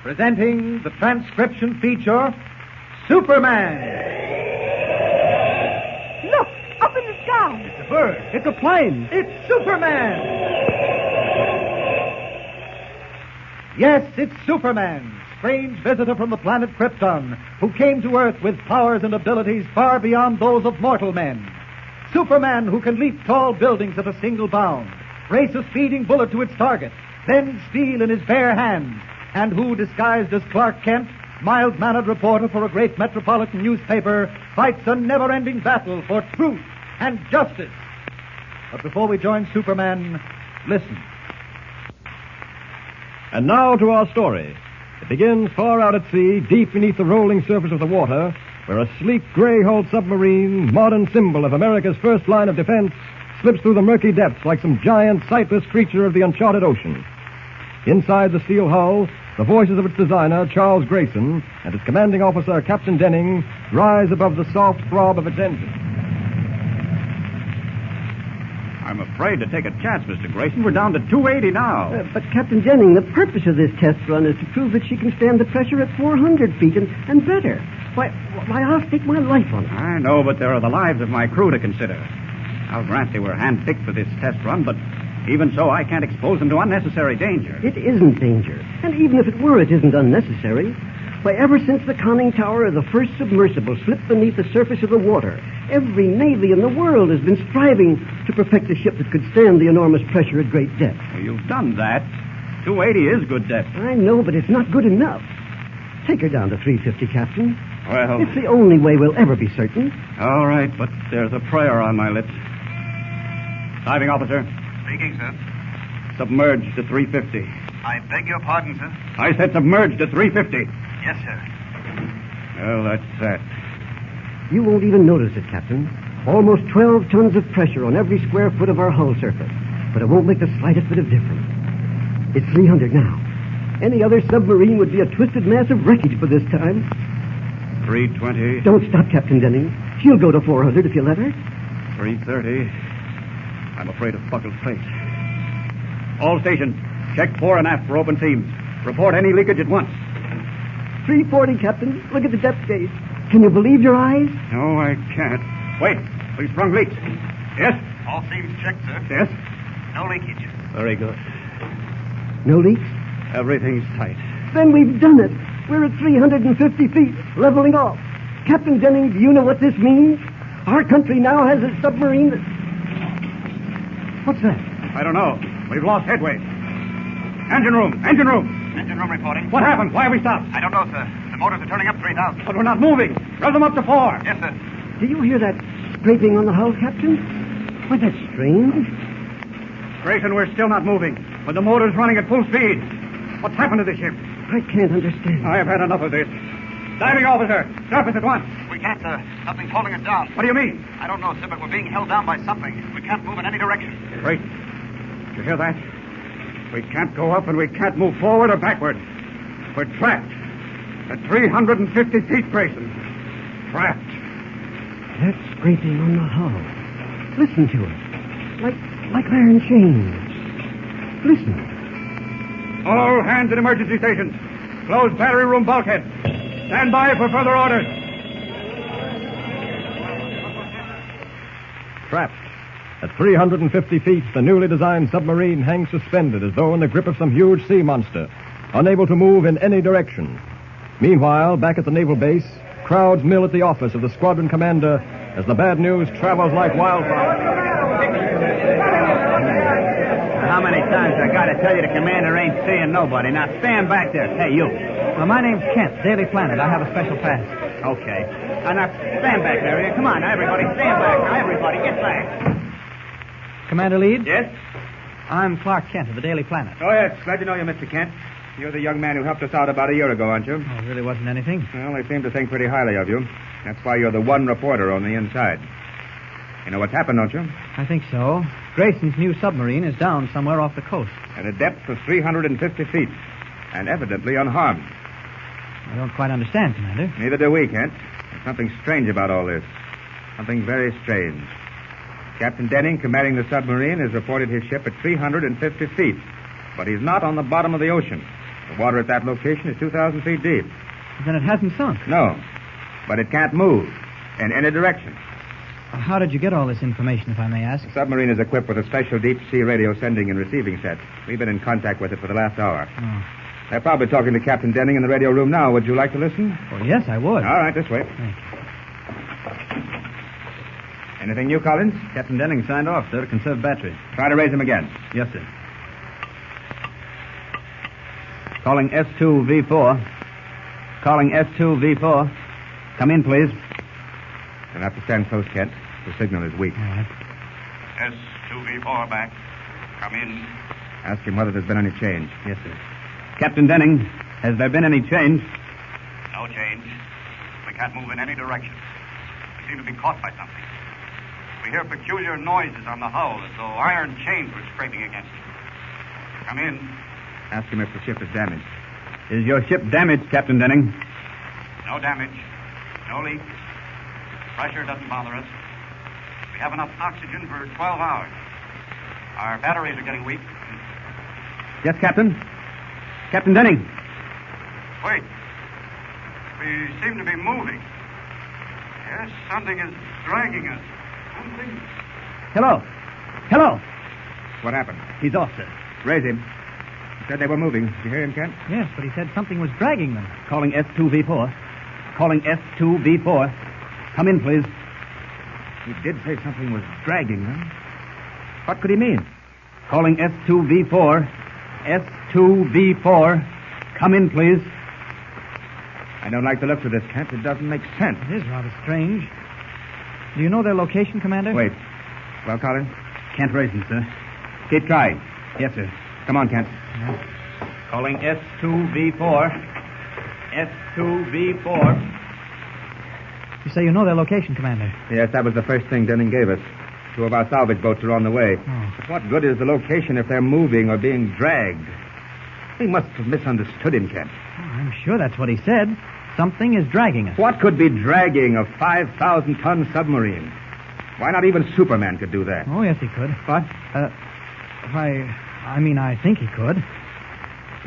presenting the transcription feature, Superman. Look, up in the sky. It's a bird. It's a plane. It's Superman. Yes, it's Superman, strange visitor from the planet Krypton, who came to Earth with powers and abilities far beyond those of mortal men. Superman, who can leap tall buildings at a single bound, race a speeding bullet to its target, bend steel in his bare hands, and who, disguised as Clark Kent, mild-mannered reporter for a great metropolitan newspaper, fights a never-ending battle for truth and justice. But before we join Superman, listen. And now to our story. It begins far out at sea, deep beneath the rolling surface of the water, where a sleek gray-hulled submarine, modern symbol of America's first line of defense, slips through the murky depths like some giant, sightless creature of the uncharted ocean. Inside the steel hull, the voices of its designer, Charles Grayson, and its commanding officer, Captain Denning, rise above the soft throb of its engine. I'm afraid to take a chance, Mr. Grayson. We're down to 280 now. But, Captain Denning, the purpose of this test run is to prove that she can stand the pressure at 400 feet and better. Why, I'll stake my life on it. I know, but there are the lives of my crew to consider. I'll grant they were handpicked for this test run, but even so, I can't expose them to unnecessary danger. It isn't danger. And even if it were, it isn't unnecessary. Why, ever since the conning tower of the first submersible slipped beneath the surface of the water, every navy in the world has been striving to perfect a ship that could stand the enormous pressure at great depth. Well, you've done that. 280 is good depth. I know, but it's not good enough. Take her down to 350, Captain. Well, it's the only way we'll ever be certain. All right, but there's a prayer on my lips. Diving officer. Speaking, sir. Submerge to 350. I beg your pardon, sir. I said submerge to 350. Yes, sir. Well, that's that. You won't even notice it, Captain. Almost 12 tons of pressure on every square foot of our hull surface. But it won't make the slightest bit of difference. It's 300 now. Any other submarine would be a twisted mass of wreckage for this time. 320. Don't stop, Captain Denning. She'll go to 400 if you let her. 330. I'm afraid of buckled plates. All stations, check fore and aft for open seams. Report any leakage at once. 340, Captain. Look at the depth gauge. Can you believe your eyes? No, I can't. Wait, we've sprung leaks. Yes? All seams checked, sir. Yes? No leakage. Very good. No leaks? Everything's tight. Then we've done it. We're at 350 feet, leveling off. Captain Denning, do you know what this means? Our country now has a submarine that... What's that? I don't know. We've lost headway. Engine room! Engine room! Engine room reporting. What happened? Why have we stopped? I don't know, sir. The motors are turning up 3,000. But we're not moving. Rev them up to 4. Yes, sir. Do you hear that scraping on the hull, Captain? Why, that's strange. Grayson, we're still not moving. But the motor's running at full speed. What's happened to the ship? I can't understand. I have had enough of this. Diving officer, stop us at once. We can't, sir. Something's holding us down. What do you mean? I don't know, sir, but we're being held down by something. We can't move in any direction. Great. Did you hear that? We can't go up and we can't move forward or backward. We're trapped. At 350 feet, Grayson. Trapped. That scraping on the hull. Listen to it. Like iron chains. Listen. All hands at emergency stations. Close battery room bulkhead. Stand by for further orders. Trapped. At 350 feet, the newly designed submarine hangs suspended as though in the grip of some huge sea monster, unable to move in any direction. Meanwhile, back at the naval base, crowds mill at the office of the squadron commander as the bad news travels like wildfire. How many times I got to tell you the commander ain't seeing nobody? Now stand back there. Hey, you. Well, my name's Kent, Daily Planet. I have a special pass. Okay. Now stand back there. Come on, now, everybody. Stand back. Now, everybody, get back. Commander Leeds? Yes? I'm Clark Kent of the Daily Planet. Oh, yes. Glad to know you, Mr. Kent. You're the young man who helped us out about a year ago, aren't you? Oh, it really wasn't anything. Well, they seem to think pretty highly of you. That's why you're the one reporter on the inside. You know what's happened, don't you? I think so. Grayson's new submarine is down somewhere off the coast. At a depth of 350 feet, and evidently unharmed. I don't quite understand, Commander. Neither do we, Kent. There's something strange about all this. Something very strange. Captain Denning, commanding the submarine, has reported his ship at 350 feet. But he's not on the bottom of the ocean. The water at that location is 2,000 feet deep. Then it hasn't sunk. No, but it can't move in any direction. How did you get all this information, if I may ask? The submarine is equipped with a special deep-sea radio sending and receiving set. We've been in contact with it for the last hour. Oh. They're probably talking to Captain Denning in the radio room now. Would you like to listen? Well, yes, I would. All right, this way. Thank you. Anything new, Collins? Captain Denning signed off, sir, to conserve battery. Try to raise him again. Yes, sir. Calling S2V4. Calling S2V4. Come in, please. You'll have to stand close, Kent. The signal is weak. All right. S2V4 back. Come in. Ask him whether there's been any change. Yes, sir. Captain Denning, has there been any change? No change. We can't move in any direction. We seem to be caught by something. We hear peculiar noises on the hull as though iron chains were scraping against it. Come in. Ask him if the ship is damaged. Is your ship damaged, Captain Denning? No damage. No leak. Pressure doesn't bother us. We have enough oxygen for 12 hours. Our batteries are getting weak. Yes, Captain. Captain Denning. Wait. We seem to be moving. Yes, something is dragging us. Something. Hello. Hello. What happened? He's off, sir. Raise him. He said they were moving. Did you hear him, Kent? Yes, but he said something was dragging them. Calling S2V4. Calling S2V4. Come in, please. He did say something was dragging them. What could he mean? Calling S2V4. S2V4. Come in, please. I don't like the looks of this, Kent. It doesn't make sense. It is rather strange. Do you know their location, Commander? Wait. Well, Collins? Can't raise him, sir. Keep trying. Yes, sir. Come on, Kent. Calling S2V4. S2V4. You say you know their location, Commander? Yes, that was the first thing Denning gave us. 2 of our salvage boats are on the way. Oh. But what good is the location if they're moving or being dragged? We must have misunderstood him, Kent. Oh, I'm sure that's what he said. Something is dragging us. What could be dragging a 5,000-ton submarine? Why not even Superman could do that? Oh, yes, he could. What? I think he could.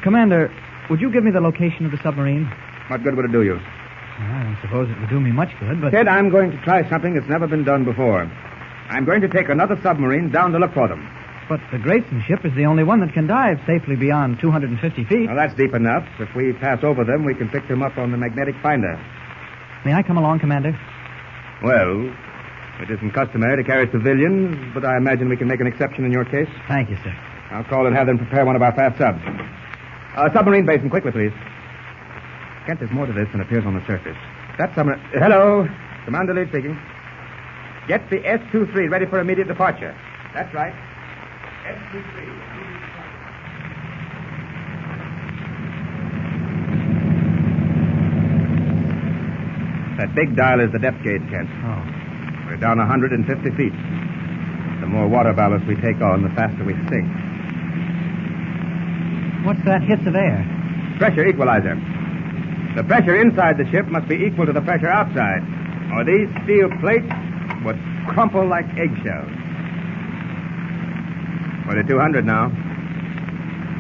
Commander, would you give me the location of the submarine? What good would it do you? Well, I don't suppose it would do me much good, but... Ted, I'm going to try something that's never been done before. I'm going to take another submarine down to look for them. But the Grayson ship is the only one that can dive safely beyond 250 feet. Well, that's deep enough. If we pass over them, we can pick them up on the magnetic finder. May I come along, Commander? Well, it isn't customary to carry civilians, but I imagine we can make an exception in your case. Thank you, sir. I'll call and have them prepare one of our fast subs. Submarine basin, quickly, please. Kent, there's more to this than appears on the surface. That submarine... Hello. Commander Lee speaking. Get the S-23 ready for immediate departure. That's right. S-23. That big dial is the depth gauge, Kent. Oh. We're down 150 feet. The more water ballast we take on, the faster we sink. What's that hiss of air? Pressure equalizer. The pressure inside the ship must be equal to the pressure outside, or these steel plates would crumple like eggshells. We're at 200 now.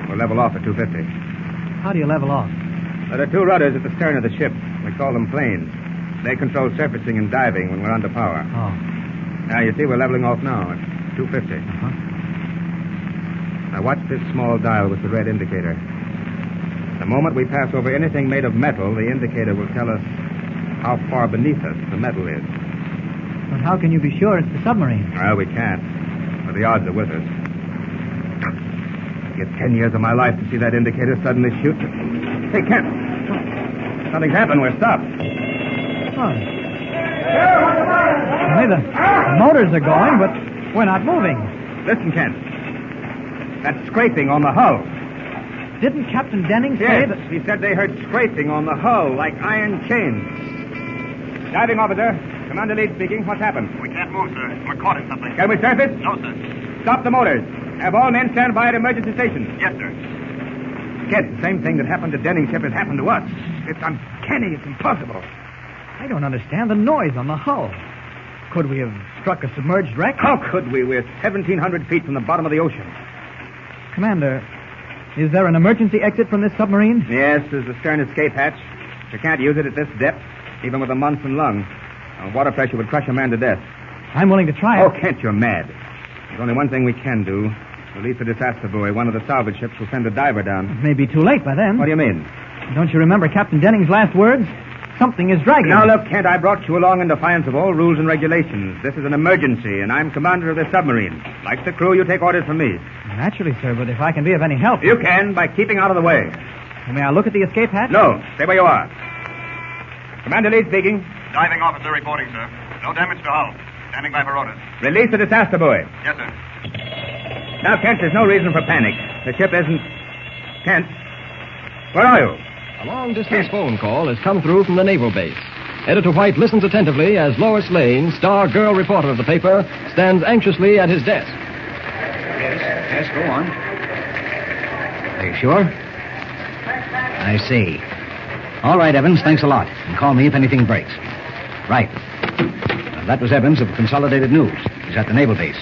We'll level off at 250. How do you level off? There are 2 rudders at the stern of the ship. We call them planes. They control surfacing and diving when we're under power. Oh. Now, you see, we're leveling off now at 250. Uh-huh. Now, watch this small dial with the red indicator. The moment we pass over anything made of metal, the indicator will tell us how far beneath us the metal is. But how can you be sure it's the submarine? Well, we can't. But the odds are with us. Get 10 years of my life to see that indicator suddenly shoot. Hey, Kent. Something's happened. We're stopped. Oh. Only the motors are going, but we're not moving. Listen, Kent. That's scraping on the hull. Didn't Captain Denning say Yes, that... he said they heard scraping on the hull like iron chains. Diving officer, Commander Lead speaking. What's happened? We can't move, sir. We're caught in something. Can we surface? No, sir. Stop the motors. Have all men stand by at emergency stations. Yes, sir. Kent, the same thing that happened to Denning's ship has happened to us. It's uncanny. It's impossible. I don't understand the noise on the hull. Could we have struck a submerged wreck? How could we? We're 1,700 feet from the bottom of the ocean. Commander, Is there an emergency exit from this submarine? Yes, there's the stern escape hatch. You can't use it at this depth, even with a Munson lung. Water pressure would crush a man to death. I'm willing to try it. Oh, Kent, you're mad. There's only one thing we can do. Release the disaster buoy. One of the salvage ships will send a diver down. It may be too late by then. What do you mean? Don't you remember Captain Denning's last words? Something is dragging. Now, look, Kent, I brought you along in defiance of all rules and regulations. This is an emergency, and I'm commander of this submarine. Like the crew, you take orders from me. Naturally, sir, but if I can be of any help... You can, by keeping out of the way. May I look at the escape hatch? No, stay where you are. Commander Lee speaking. Diving officer reporting, sir. No damage to hull. Standing by for orders. Release the disaster buoy. Yes, sir. Now, Kent, there's no reason for panic. The ship isn't... Kent, where are you? A long-distance phone call has come through from the naval base. Editor White listens attentively as Lois Lane, star girl reporter of the paper, stands anxiously at his desk. Yes, go on. Are you sure? I see. All right, Evans, thanks a lot. And call me if anything breaks. Right. Now, that was Evans of Consolidated News. He's at the naval base.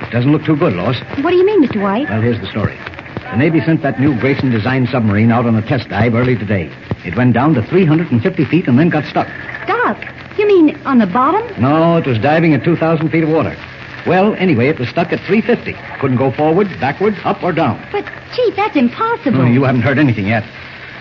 It doesn't look too good, Lois. What do you mean, Mr. White? Well, here's the story. The Navy sent that new Grayson designed submarine out on a test dive early today. It went down to 350 feet and then got stuck. Stuck? You mean on the bottom? No, it was diving at 2,000 feet of water. Well, anyway, it was stuck at 350. Couldn't go forward, backward, up, or down. But, Chief, that's impossible. Oh, you haven't heard anything yet.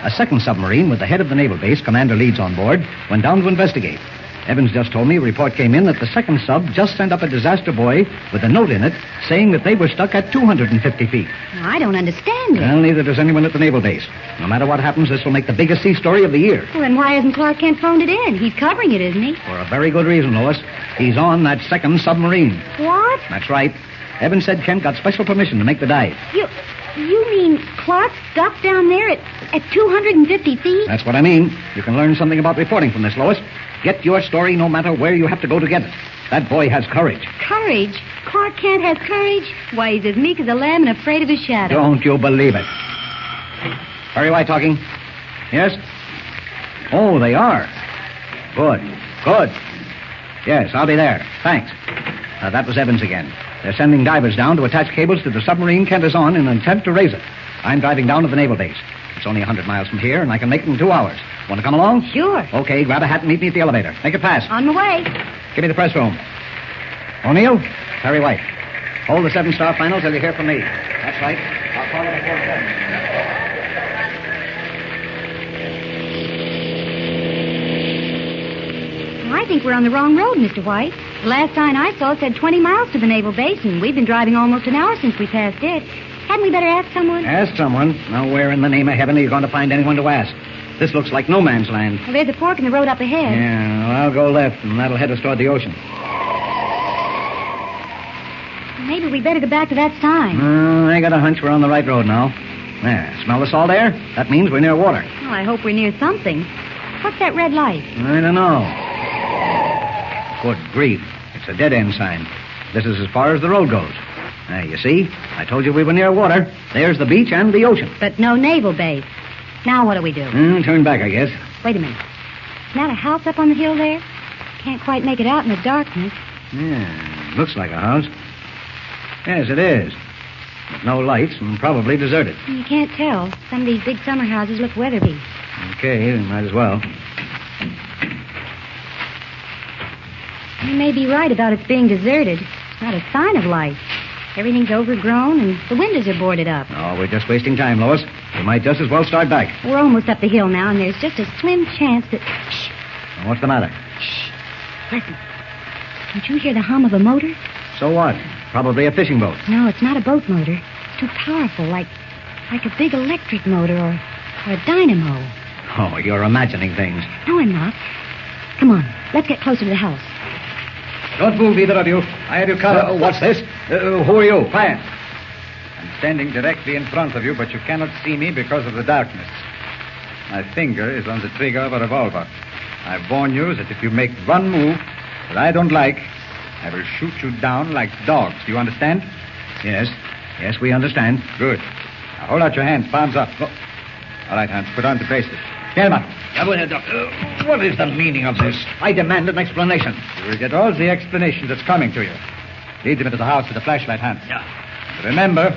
A second submarine with the head of the naval base, Commander Leeds, on board, went down to investigate. Evans just told me a report came in that the second sub just sent up a disaster buoy with a note in it saying that they were stuck at 250 feet. I don't understand it. Well, neither does anyone at the naval base. No matter what happens, this will make the biggest sea story of the year. Well, then why hasn't Clark Kent phoned it in? He's covering it, isn't he? For a very good reason, Lois. He's on that second submarine. What? That's right. Evans said Kent got special permission to make the dive. You mean Clark's stuck down there at 250 feet? That's what I mean. You can learn something about reporting from this, Lois. Get your story no matter where you have to go to get it. That boy has courage. Courage? Clark Kent has courage? Why, he's as meek as a lamb and afraid of his shadow. Don't you believe it. Perry White talking. Yes? Oh, they are. Good. Yes, I'll be there. Thanks. That was Evans again. They're sending divers down to attach cables to the submarine Kent is on in an attempt to raise it. I'm driving down to the naval base. It's only 100 miles from here, and I can make it in 2 hours. Want to come along? Sure. Okay, grab a hat and meet me at the elevator. Make it fast. On my way. Give me the press room. O'Neill, Perry White. Hold the 7-star final till you hear from me. That's right. I'll call it before 7. I think we're on the wrong road, Mr. White. The last sign I saw said 20 miles to the naval base, and we've been driving almost an hour since we passed it. Hadn't we better ask someone? Ask someone? Now, where in the name of heaven are you going to find anyone to ask? This looks like no man's land. Well, there's a fork in the road up ahead. Yeah, well, I'll go left, and that'll head us toward the ocean. Maybe we better go back to that sign. I got a hunch we're on the right road now. There, smell the salt air? That means we're near water. Well, I hope we're near something. What's that red light? I don't know. Good grief. It's a dead-end sign. This is as far as the road goes. You see? I told you we were near water. There's the beach and the ocean. But no naval base. Now what do we do? Turn back, I guess. Wait a minute. Isn't that a house up on the hill there? Can't quite make it out in the darkness. Yeah, looks like a house. Yes, it is. But no lights and probably deserted. You can't tell. Some of these big summer houses look weather-beat. Okay, might as well. You may be right about its being deserted. It's not a sign of life. Everything's overgrown and the windows are boarded up. Oh, we're just wasting time, Lois. We might just as well start back. We're almost up the hill now, and there's just a slim chance that... Shh. What's the matter? Shh. Listen. Don't you hear the hum of a motor? So what? Probably a fishing boat. No, it's not a boat motor. It's too powerful, like a big electric motor or a dynamo. Oh, you're imagining things. No, I'm not. Come on, let's get closer to the house. Don't move, either of you. I have you covered. What's this? Who are you? Fire. I'm standing directly in front of you, but you cannot see me because of the darkness. My finger is on the trigger of a revolver. I warn you that if you make one move that I don't like, I will shoot you down like dogs. Do you understand? Yes. Yes, we understand. Good. Now hold out your hands, palms up. Oh. All right, Hans, put on the bracelet. Gentlemen, what is the meaning of this? I demand an explanation. You will get all the explanation that's coming to you. Lead them into the house with a flashlight, Hans. Yeah. Remember,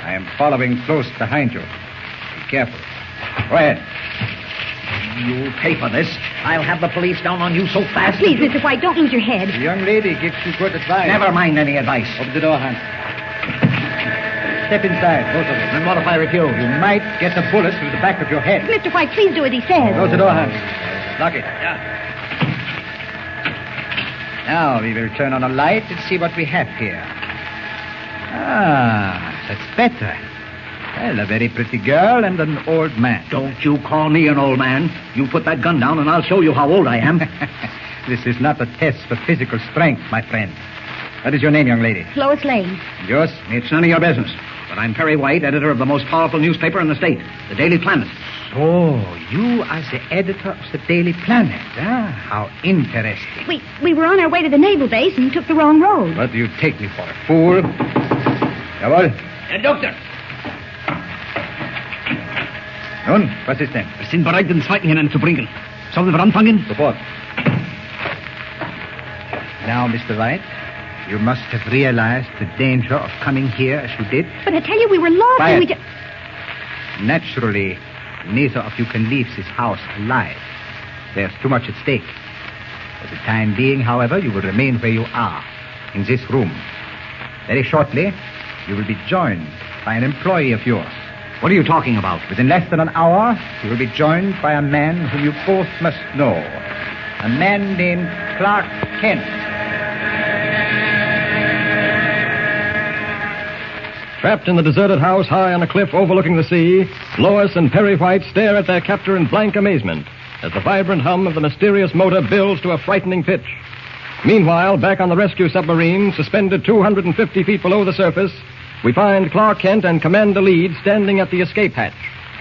I am following close behind you. Be careful. Go ahead. You'll pay for this. I'll have the police down on you so fast. Please, Mr. White, don't lose your head. The young lady gives you good advice. Never mind any advice. Open the door, Hans. Step inside, both of you. And what if I refuse? You might get a bullet through the back of your head. Mr. White, please do as he says. Close the door, Hans. Lock it. Yeah. Now we will turn on a light and see what we have here. Ah, that's better. Well, a very pretty girl and an old man. Don't you call me an old man. You put that gun down and I'll show you how old I am. This is not a test for physical strength, my friend. What is your name, young lady? Lois Lane. Yours? It's none of your business. But I'm Perry White, editor of the most powerful newspaper in the state, the Daily Planet. So, you are the editor of the Daily Planet. Ah, how interesting. We were on our way to the naval base and took the wrong road. What do you take me for, a fool? Jawohl. Doctor. Nun, was ist denn? Wir sind bereit, den zweiten hineinzubringen. Sollen wir anfangen? Sofort. Now, Mr. White, you must have realized the danger of coming here as you did. But I tell you, we were lost Quiet. and we just... Naturally, neither of you can leave this house alive. There's too much at stake. For the time being, however, you will remain where you are, in this room. Very shortly, you will be joined by an employee of yours. What are you talking about? Within less than an hour, you will be joined by a man whom you both must know. A man named Clark Kent. Trapped in the deserted house high on a cliff overlooking the sea, Lois and Perry White stare at their captor in blank amazement as the vibrant hum of the mysterious motor builds to a frightening pitch. Meanwhile, back on the rescue submarine, suspended 250 feet below the surface, we find Clark Kent and Commander Leeds standing at the escape hatch.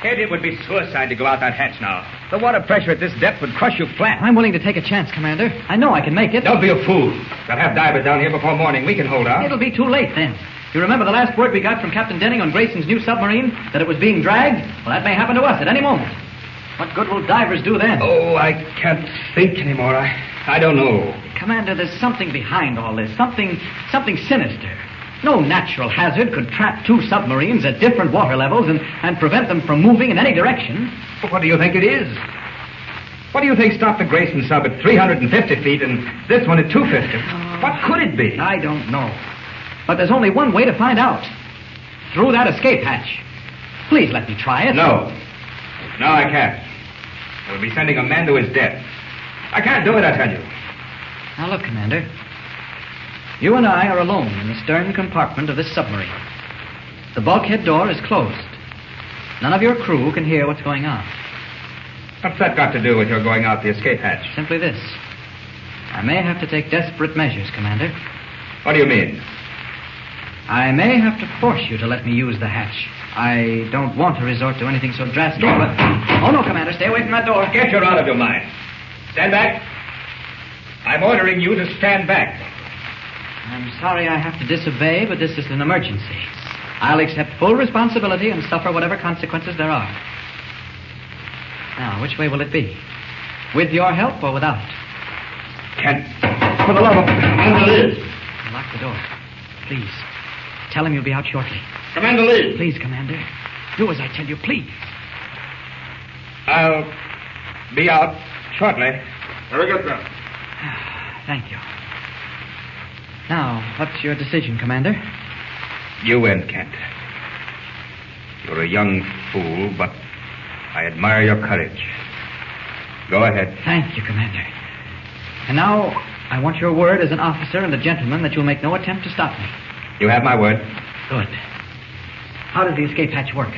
Kent, it would be suicide to go out that hatch now. The water pressure at this depth would crush you flat. I'm willing to take a chance, Commander. I know I can make it. Don't be a fool. They'll have divers down here before morning. We can hold out. It'll be too late then. You remember the last word we got from Captain Denning on Grayson's new submarine? That it was being dragged? Well, that may happen to us at any moment. What good will divers do then? Oh, I can't think anymore. I don't know. Commander, there's something behind all this. Something sinister. No natural hazard could trap two submarines at different water levels and prevent them from moving in any direction. But what do you think it is? What do you think stopped the Grayson sub at 350 feet and this one at 250? What could it be? I don't know. But there's only one way to find out. Through that escape hatch. Please let me try it. No. No, I can't. We'll be sending a man to his death. I can't do it, I tell you. Now look, Commander. You and I are alone in the stern compartment of this submarine. The bulkhead door is closed. None of your crew can hear what's going on. What's that got to do with your going out the escape hatch? Simply this. I may have to take desperate measures, Commander. What do you mean? I may have to force you to let me use the hatch. I don't want to resort to anything so drastic, but... Oh, no, Commander, stay away from that door. Get you out of your mind. Stand back. I'm ordering you to stand back. I'm sorry I have to disobey, but this is an emergency. I'll accept full responsibility and suffer whatever consequences there are. Now, which way will it be? With your help or without? Kent, for the love of... Commander Leeds. Lock the door. Please. Tell him you'll be out shortly. Commander Leeds. Please, Commander. Do as I tell you, please. I'll be out shortly. Very good, sir. Thank you. Now, what's your decision, Commander? You win, Kent. You're a young fool, but I admire your courage. Go ahead. Thank you, Commander. And now, I want your word as an officer and a gentleman that you'll make no attempt to stop me. You have my word. Good. How does the escape hatch work?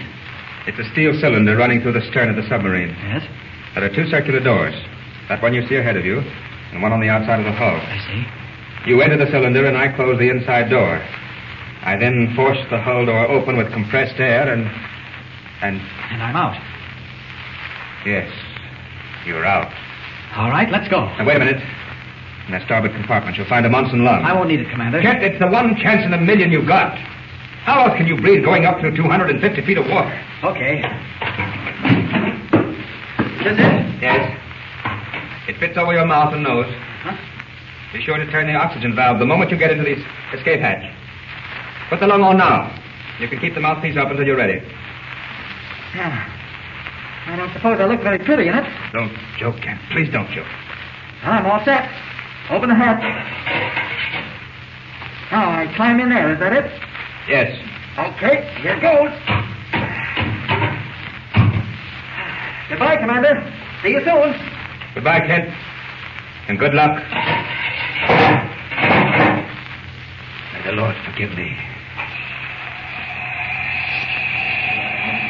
It's a steel cylinder running through the stern of the submarine. Yes? There are two circular doors. That one you see ahead of you, and one on the outside of the hull. I see. You enter the cylinder, and I close the inside door. I then force the hull door open with compressed air, and I'm out. Yes, you're out. All right, let's go. Now, wait a minute. In that starboard compartment, you'll find a Munson lung. I won't need it, Commander. Kent, it's the one chance in a million you've got. How else can you breathe going up through 250 feet of water? Okay. Is it? Yes. It fits over your mouth and nose. Huh? Be sure to turn the oxygen valve the moment you get into the escape hatch. Put the lung on now. You can keep the mouthpiece up until you're ready. Yeah. I don't suppose I look very pretty in it. Don't joke, Kent. Please don't joke. I'm all set. Open the hatch. Now, I climb in there. Is that it? Yes. Okay, here goes. Goodbye, Commander. See you soon. Goodbye, Kent. And good luck. May the Lord forgive me.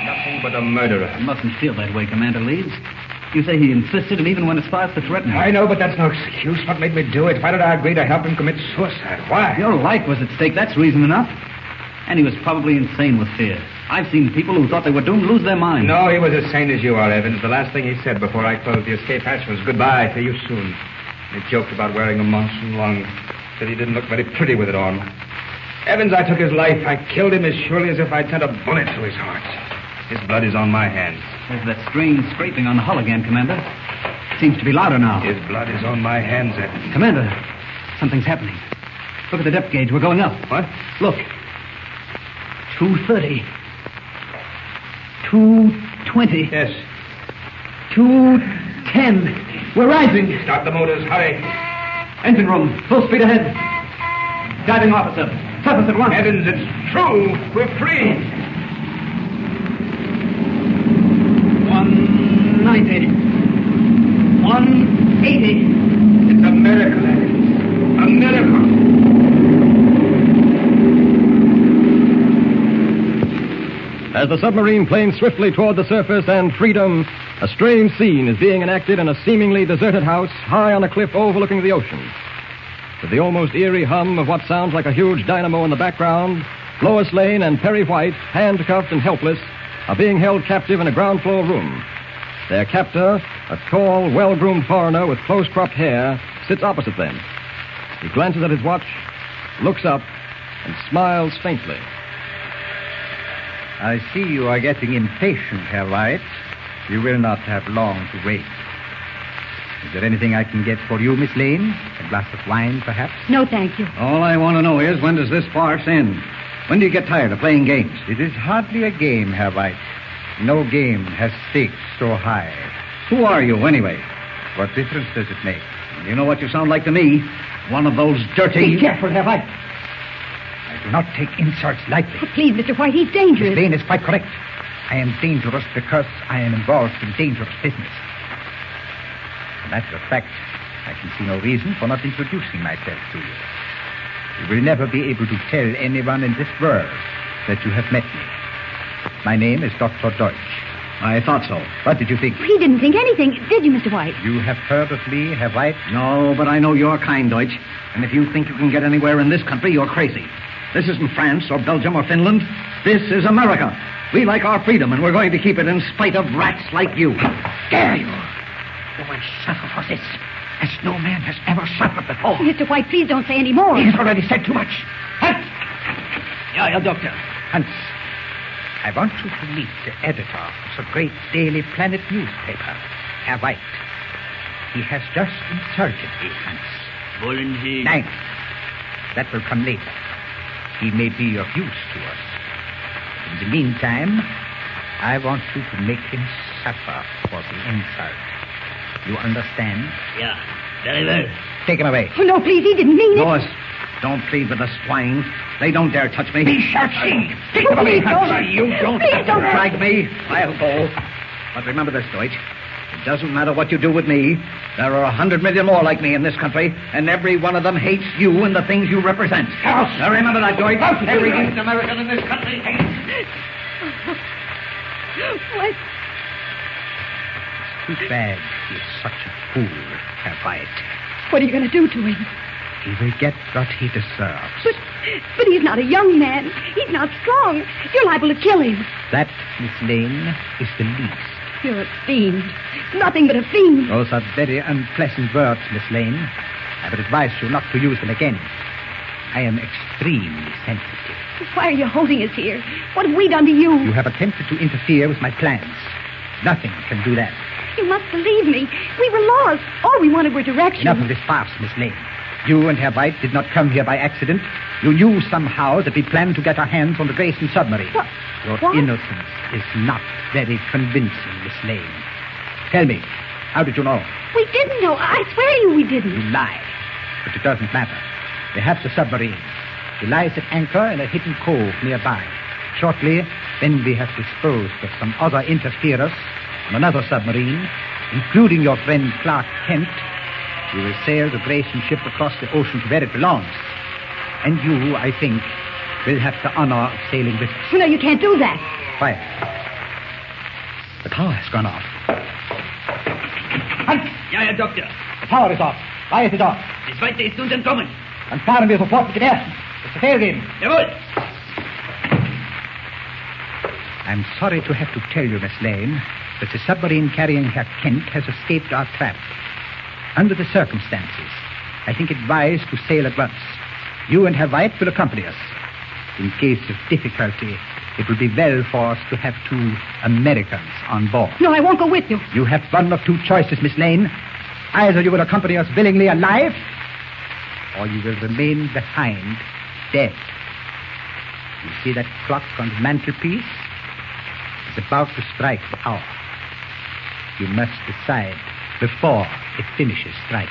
Nothing but a murderer. You mustn't feel that way, Commander Leeds. You say he insisted and even went as far as to threaten him. I know, but that's no excuse. What made me do it? Why did I agree to help him commit suicide? Why? Your life was at stake. That's reason enough. And he was probably insane with fear. I've seen people who thought they were doomed lose their minds. No, he was as sane as you are, Evans. The last thing he said before I closed the escape hatch was goodbye, see you soon. He joked about wearing a Monson long. Said he didn't look very pretty with it on. Evans, I took his life. I killed him as surely as if I'd sent a bullet through his heart. His blood is on my hands. There's that strange scraping on the hull again, Commander. Seems to be louder now. His blood is on my hands, Evans. Commander, something's happening. Look at the depth gauge. We're going up. What? Look. 230. 220. Yes. 210. We're rising. Start the motors. Hurry. Engine room. Full speed ahead. Diving officer. Surface at once. Evans, it's true. We're free. 190. 180. It's a miracle, Evans. A miracle. As the submarine planes swiftly toward the surface and freedom, a strange scene is being enacted in a seemingly deserted house high on a cliff overlooking the ocean. With the almost eerie hum of what sounds like a huge dynamo in the background, Lois Lane and Perry White, handcuffed and helpless, are being held captive in a ground floor room. Their captor, a tall, well-groomed foreigner with close-cropped hair, sits opposite them. He glances at his watch, looks up, and smiles faintly. I see you are getting impatient, Herr White. You will not have long to wait. Is there anything I can get for you, Miss Lane? A glass of wine, perhaps? No, thank you. All I want to know is, when does this farce end? When do you get tired of playing games? It is hardly a game, Herr White. No game has stakes so high. Who are you, anyway? What difference does it make? You know what you sound like to me? One of those dirty... Be careful, Herr White. I do not take insults lightly. Oh, please, Mr. White, he's dangerous. Miss Lane is quite correct. I am dangerous because I am involved in dangerous business. As a matter of fact, I can see no reason for not introducing myself to you. You will never be able to tell anyone in this world that you have met me. My name is Dr. Deutsch. I thought so. What did you think? He didn't think anything, did you, Mr. White? You have heard of me, Herr White? No, but I know your kind, Deutsch. And if you think you can get anywhere in this country, you're crazy. This isn't France or Belgium or Finland. This is America. We like our freedom, and we're going to keep it in spite of rats like you. Dare you? You will suffer for this, as no man has ever suffered before. Mr. White, please don't say any more. He has already said too much. Hans! Yeah, Doctor. Hans, I want you to meet the editor of the great Daily Planet newspaper, Herr White. He has just insulted me, Hans. Wollen Sie... Thanks. That will come later. He may be of use to us. In the meantime, I want you to make him suffer for the insult. You understand? Yeah, very well. Take him away. Oh, no, please, he didn't mean it. Lois, don't plead with the swine. They don't dare touch me. We shall see. Take Oh, him away, please Hans. don't. You don't Please don't. drag me. I'll go. But remember this, Deutsch. It doesn't matter what you do with me. There are 100 million more like me in this country, and every one of them hates you and the things you represent. Now remember that, Deutsch. Every decent American in this country hates... What? Too bad he is such a fool, Herr White. What are you going to do to him? He will get what he deserves. But he's not a young man. He's not strong. You're liable to kill him. That, Miss Lane, is the least. You're a fiend. Nothing but a fiend. Those are very unpleasant words, Miss Lane. I would advise you not to use them again. I am extremely sensitive. Why are you holding us here? What have we done to you? You have attempted to interfere with my plans. Nothing can do that. You must believe me. We were lost. All we wanted were directions. Enough of this farce, Miss Lane. You and Herr White did not come here by accident. You knew somehow that we planned to get our hands on the Grayson submarine. Your innocence is not very convincing, Miss Lane. Tell me, how did you know? We didn't know. I swear to you we didn't. You lied. But it doesn't matter. We have the submarine. It lies at anchor in a hidden cove nearby. Shortly, when we have disposed of some other interferers on another submarine, including your friend Clark Kent, we will sail the Grayson ship across the ocean to where it belongs. And you, I think, will have the honor of sailing with us. No, you can't do that. Quiet. The power has gone off. Hans! Ja, Doktor. The power is off. Why is it off? Das Weite ist uns entkommen. Dann fahren wir sofort mit dem ersten. Das Befehl geben. Jawohl. I'm sorry to have to tell you, Miss Lane, that the submarine carrying Herr Kent has escaped our trap. Under the circumstances, I think it wise to sail at once. You and Herr White will accompany us. In case of difficulty, it will be well for us to have 2 Americans on board. No, I won't go with you. You have one of 2 choices, Miss Lane. Either you will accompany us willingly alive, or you will remain behind dead. You see that clock on the mantelpiece? It's about to strike the hour. You must decide before it finishes striking.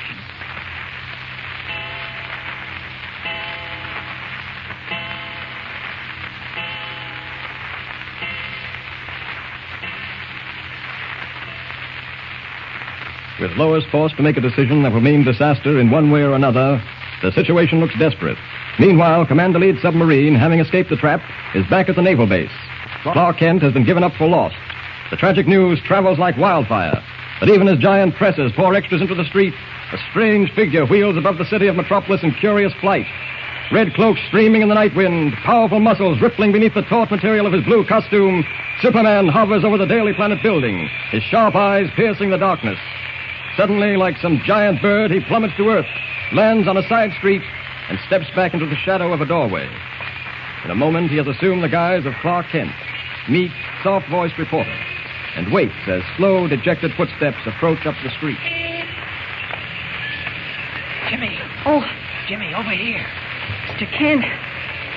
With Lois forced to make a decision that will mean disaster in one way or another, the situation looks desperate. Meanwhile, Commander Lead's submarine, having escaped the trap, is back at the naval base. Clark Kent has been given up for lost. The tragic news travels like wildfire. But even as giant presses pour extras into the street, a strange figure wheels above the city of Metropolis in curious flight. Red cloak streaming in the night wind, powerful muscles rippling beneath the taut material of his blue costume, Superman hovers over the Daily Planet building, his sharp eyes piercing the darkness. Suddenly, like some giant bird, he plummets to earth, lands on a side street, and steps back into the shadow of a doorway. In a moment, he has assumed the guise of Clark Kent, meek, soft-voiced reporter, and waits as slow, dejected footsteps approach up the street. Jimmy. Oh. Jimmy, over here. Mr. Kent.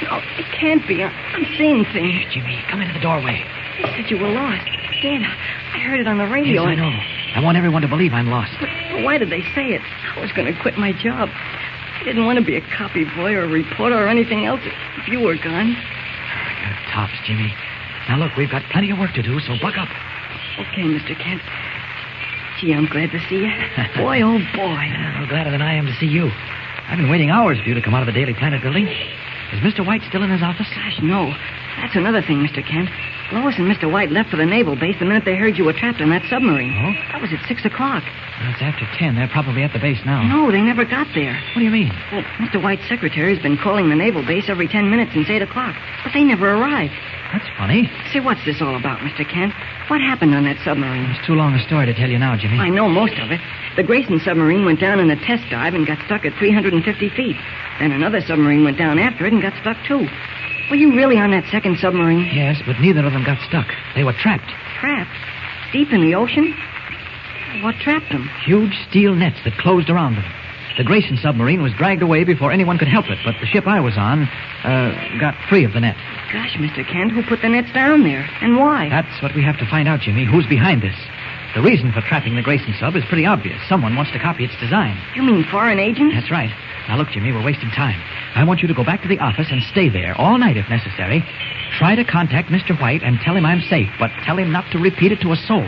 No, it can't be. I'm seeing things. Here, Jimmy, come into the doorway. They said you were lost. Dad, I heard it on the radio. Yes, I know. I want everyone to believe I'm lost. But why did they say it? I was going to quit my job. I didn't want to be a copy boy or a reporter or anything else if you were gone. You're tops, Jimmy. Now, look, we've got plenty of work to do, so buck up. Okay, Mr. Kent. Gee, I'm glad to see you. Boy, oh, boy. No gladder than I am to see you. I've been waiting hours for you to come out of the Daily Planet building. Is Mr. White still in his office? Gosh, no. That's another thing, Mr. Kent. Lois and Mr. White left for the naval base the minute they heard you were trapped in that submarine. Oh? That was at 6 o'clock. Well, it's after 10. They're probably at the base now. No, they never got there. What do you mean? Well, Mr. White's secretary's been calling the naval base every 10 minutes since 8 o'clock. But they never arrived. That's funny. Say, what's this all about, Mr. Kent? What happened on that submarine? It's too long a story to tell you now, Jimmy. I know most of it. The Grayson submarine went down in a test dive and got stuck at 350 feet. Then another submarine went down after it and got stuck, too. Were you really on that second submarine? Yes, but neither of them got stuck. They were trapped. Trapped? Deep in the ocean? What trapped them? Huge steel nets that closed around them. The Grayson submarine was dragged away before anyone could help it, but the ship I was on got free of the net. Gosh, Mr. Kent, who put the nets down there? And why? That's what we have to find out, Jimmy. Who's behind this? The reason for trapping the Grayson sub is pretty obvious. Someone wants to copy its design. You mean foreign agents? That's right. Now, look, Jimmy, we're wasting time. I want you to go back to the office and stay there all night if necessary. Try to contact Mr. White and tell him I'm safe, but tell him not to repeat it to a soul.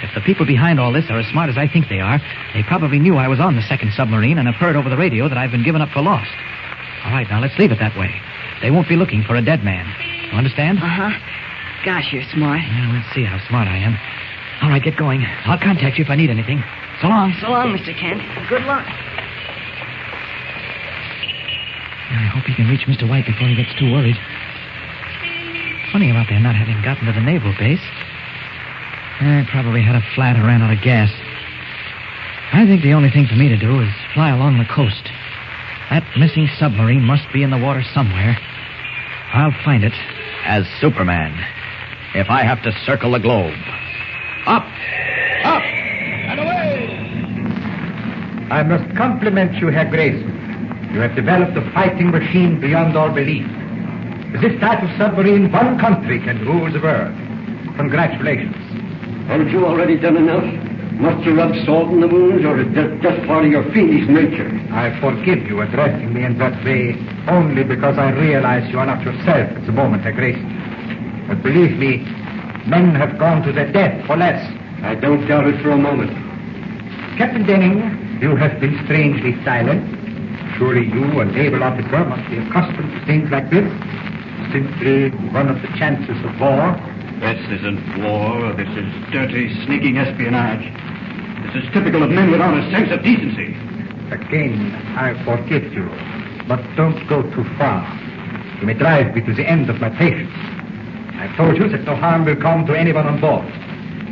If the people behind all this are as smart as I think they are, they probably knew I was on the second submarine and have heard over the radio that I've been given up for lost. All right, now, let's leave it that way. They won't be looking for a dead man. You understand? Uh-huh. Gosh, you're smart. Well, let's see how smart I am. All right, get going. I'll contact you if I need anything. So long. So long, Mr. Kent. Good luck. I hope he can reach Mr. White before he gets too worried. Funny about their not having gotten to the naval base. I probably had a flat or ran out of gas. I think the only thing for me to do is fly along the coast. That missing submarine must be in the water somewhere. I'll find it. As Superman, if I have to circle the globe. Up! Up! And away! I must compliment you, Herr Grayson. You have developed a fighting machine beyond all belief. With this type of submarine, one country can rule the world. Congratulations. Haven't you already done enough? Must you rub salt in the wounds, or is that just part of your fiendish nature? I forgive you addressing me in that way only because I realize you are not yourself at the moment, Herr Grayson. But believe me, men have gone to their death for less. I don't doubt it for a moment. Captain Denning, you have been strangely silent. Surely you, a naval officer, must be accustomed to things like this. Simply one of the chances of war. This isn't war. This is dirty, sneaking espionage. This is typical of men without a sense of decency. Again, I forgive you. But don't go too far. You may drive me to the end of my patience. I've told you that no harm will come to anyone on board.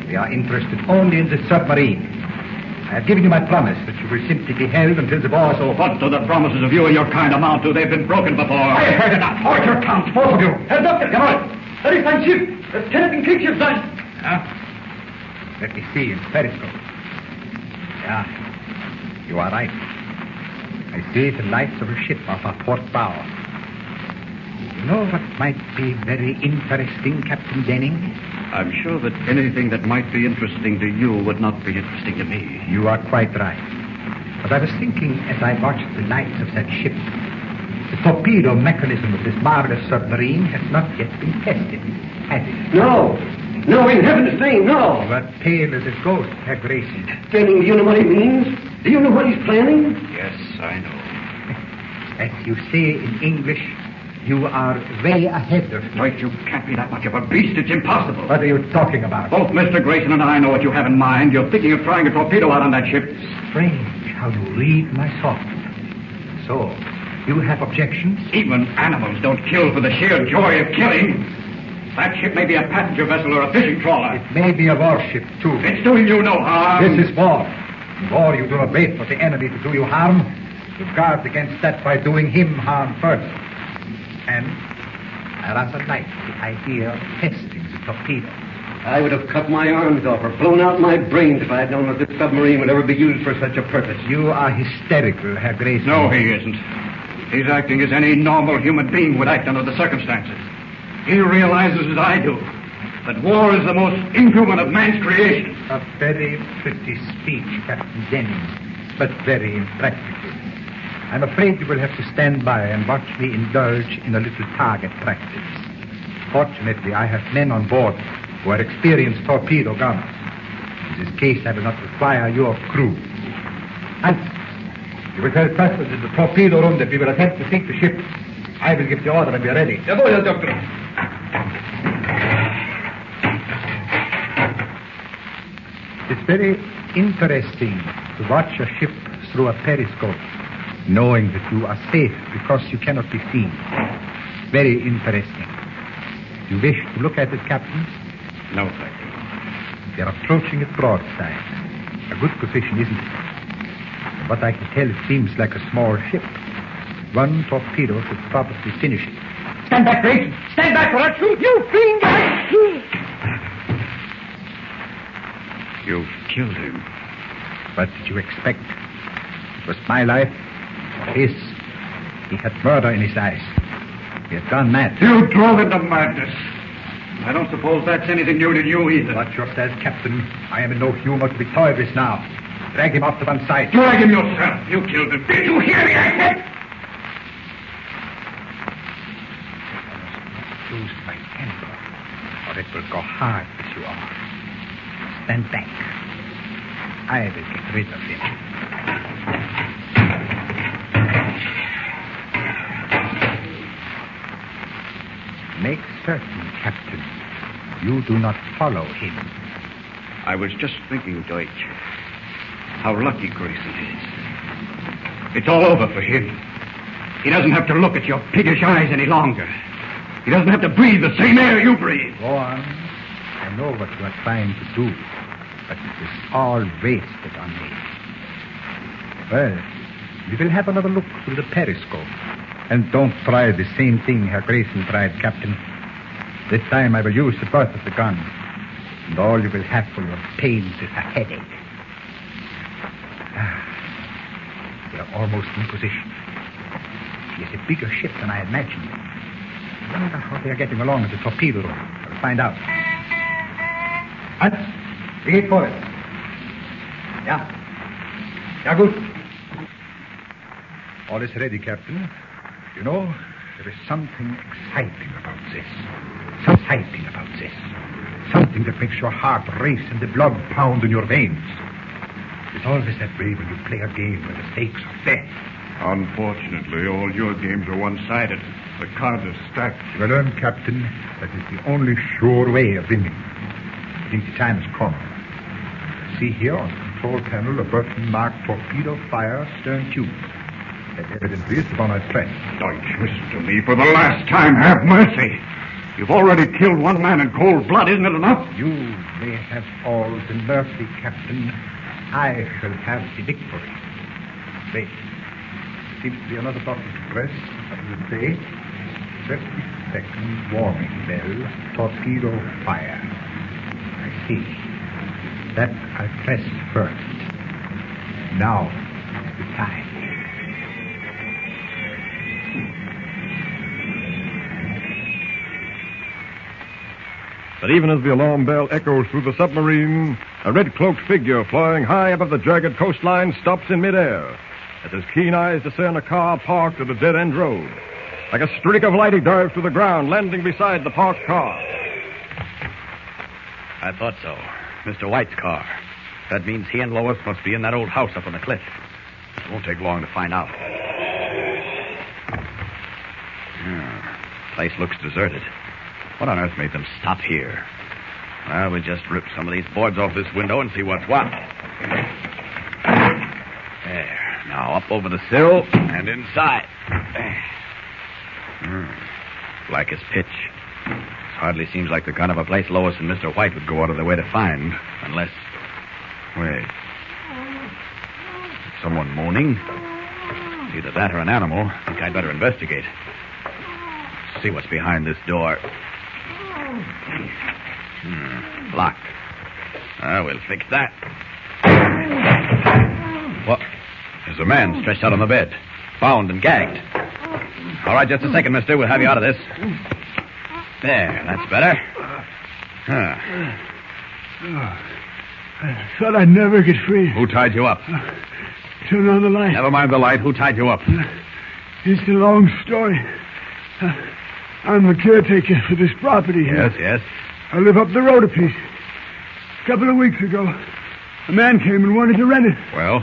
We are interested only in the submarine. I have given you my promise that you will simply be held until the war is over. What do the promises of you and your kind amount to? They've been broken before. I have heard enough. Hold your tongues, both of you. Herr Doctor, come on. That is my ship. The Lieutenant Kriegship sein. Let me see in periscope. Yeah, you are right. I see the lights of a ship off our port bow. You know what might be very interesting, Captain Denning? I'm sure that anything that might be interesting to you would not be interesting to me. You are quite right. But I was thinking as I watched the lights of that ship, the torpedo mechanism of this marvelous submarine has not yet been tested, has it? No, in heaven's name, no. But pale as a ghost, Herr Grayson. Denning, do you know what he means? Do you know what he's planning? Yes, I know. As you say in English, you are way ahead of me. Wait, you can't be that much of a beast. It's impossible. What are you talking about? Both Mr. Grayson and I know what you have in mind. You're thinking of trying a torpedo out on that ship. Strange how you read my thoughts. So, you have objections? Even animals don't kill for the sheer joy of killing. That ship may be a passenger vessel or a fishing trawler. It may be a warship, too. It's doing you no harm. This is war. In war, you do not wait for the enemy to do you harm. You guard against that by doing him harm first. And I rather like the idea of testing the torpedo. I would have cut my arms off or blown out my brains if I had known that this submarine would ever be used for such a purpose. You are hysterical, Herr Grayson. No, he isn't. He's acting as any normal human being would act under the circumstances. He realizes, as I do, that war is the most inhuman of man's creation. A very pretty speech, Captain Denning, but very impractical. I'm afraid you will have to stand by and watch me indulge in a little target practice. Fortunately, I have men on board who are experienced torpedo gunners. In this case, I will not require your crew. And you will tell Preston in the torpedo room that we will attempt to sink the ship. I will give the order when we are ready. Jawohl, Doctor. It's very interesting to watch a ship through a periscope, knowing that you are safe because you cannot be seen. Very interesting. You wish to look at it, Captain? No, thank you. They're approaching it broadside. A good position, isn't it? From what I can tell, it seems like a small ship. One torpedo should probably finish it. Stand back, Grayson! Stand back, or I'll shoot you, fiend! You've killed him. What did you expect? It was my life. His. He had murder in his eyes. He had gone mad. You drove him to madness. I don't suppose that's anything new to you either. Watch yourself, Captain. I am in no humor to be toyed with now. Drag him off to one side. Drag him yourself. You killed him. Did you hear me? I said... I must not lose my temper, or it will go hard with you all. Stand back. I will get rid of him. Make certain, Captain, you do not follow him. I was just thinking, Deutsch, how lucky Grayson is. It's all over for him. He doesn't have to look at your piggish eyes any longer. He doesn't have to breathe the same air you breathe. Go on. I know what you are trying to do, but it is all wasted on me. Well, we will have another look through the periscope. And don't try the same thing Herr Grayson tried, Captain. This time I will use the butt of the gun. And all you will have for your pains is a headache. We are almost in position. She is a bigger ship than I imagined. I wonder how they're getting along at the torpedo room. I'll find out. Hans, we geht forward. Ja. Ja, gut. All is ready, Captain. You know, there is something exciting about this. Something that makes your heart race and the blood pound in your veins. It's always that way when you play a game where the stakes are death. Unfortunately, all your games are one-sided. The cards are stacked. You will learn, Captain, that is the only sure way of winning. I think the time has come. See here on the control panel a button marked torpedo fire stern tube. That evidently is the one I pressed. Deutsch, Mr. Lee, for the last time, have mercy. You've already killed one man in cold blood, isn't it enough? You may have all the mercy, Captain. I shall have the victory. Wait. Seems to be another button to press. What does it say? 30-second warning bell. Torpedo fire. I see. That I press first. Now is the time. But even as the alarm bell echoes through the submarine, a red-cloaked figure flying high above the jagged coastline stops in midair as his keen eyes discern a car parked at a dead-end road. Like a streak of light, he dives to the ground, landing beside the parked car. I thought so. Mr. White's car. That means he and Lois must be in that old house up on the cliff. It won't take long to find out. Place looks deserted. What on earth made them stop here? Well, we'll just rip some of these boards off this window and see what's what. There. Now up over the sill and inside. Black as pitch. This hardly seems like the kind of a place Lois and Mr. White would go out of their way to find. Unless... Wait. Someone moaning? It's either that or an animal. I think I'd better investigate. See what's behind this door. Locked. We'll fix that. What? There's a man stretched out on the bed. Bound and gagged. All right, just a second, mister. We'll have you out of this. There, that's better. I thought I'd never get free. Who tied you up? Turn on the light. Never mind the light. Who tied you up? It's a long story. I'm the caretaker for this property here. Yes. I live up the road a piece. A couple of weeks ago, a man came and wanted to rent it. Well?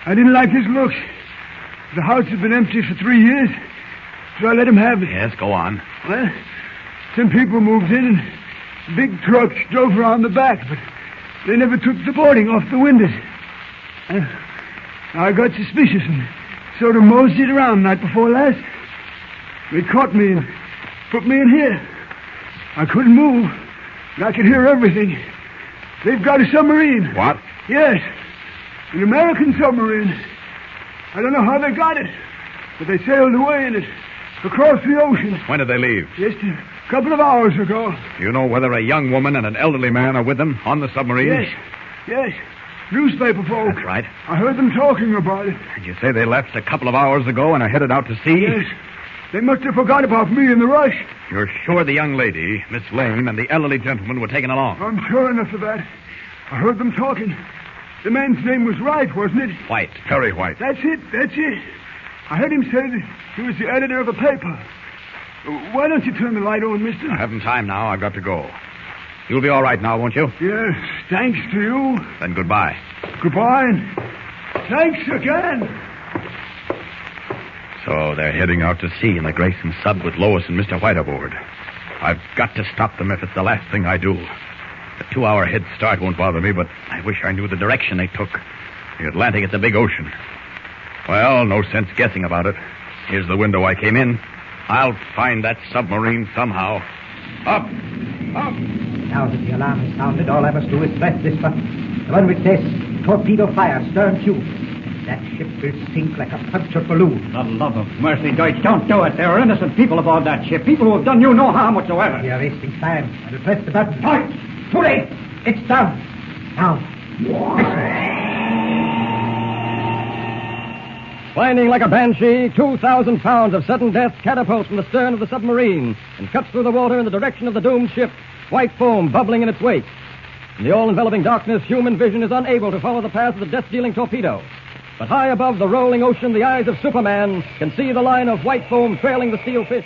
I didn't like his looks. The house had been empty for 3 years, so I let him have it. Yes, go on. Well, some people moved in and big trucks drove around the back, but they never took the boarding off the windows. I got suspicious and sort of moseyed around night before last. They caught me and put me in here. I couldn't move, but I could hear everything. They've got a submarine. What? Yes, an American submarine. I don't know how they got it, but they sailed away in it, across the ocean. When did they leave? Just a couple of hours ago. Do you know whether a young woman and an elderly man are with them on the submarine? Yes. Newspaper folk. That's right. I heard them talking about it. And you say they left a couple of hours ago and are headed out to sea? Yes. They must have forgot about me in the rush. You're sure the young lady, Miss Lane, and the elderly gentleman were taken along? I'm sure enough of that. I heard them talking. The man's name was Wright, wasn't it? White. Perry White. That's it. I heard him say that he was the editor of a paper. Why don't you turn the light on, mister? I haven't time now. I've got to go. You'll be all right now, won't you? Yes, thanks to you. Then goodbye. Goodbye. Thanks again. So they're heading out to sea in the Grayson sub with Lois and Mr. White aboard. I've got to stop them if it's the last thing I do. The 2-hour head start won't bother me, but I wish I knew the direction they took. The Atlantic is the big ocean. Well, no sense guessing about it. Here's the window I came in. I'll find that submarine somehow. Up! Now that the alarm has sounded, all I must do is press this button. The one which says torpedo fire, stern tube. That ship will sink like a punctured balloon. For the love of mercy, Deutsch, don't do it. There are innocent people aboard that ship. People who have done you no harm whatsoever. We are wasting time. I will press the button. Deutsch! Too late! It's done. Now, listen. Finding like a banshee, 2,000 pounds of sudden death catapults from the stern of the submarine and cuts through the water in the direction of the doomed ship, white foam bubbling in its wake. In the all-enveloping darkness, human vision is unable to follow the path of the death-dealing torpedo. But high above the rolling ocean, the eyes of Superman can see the line of white foam trailing the steel fish.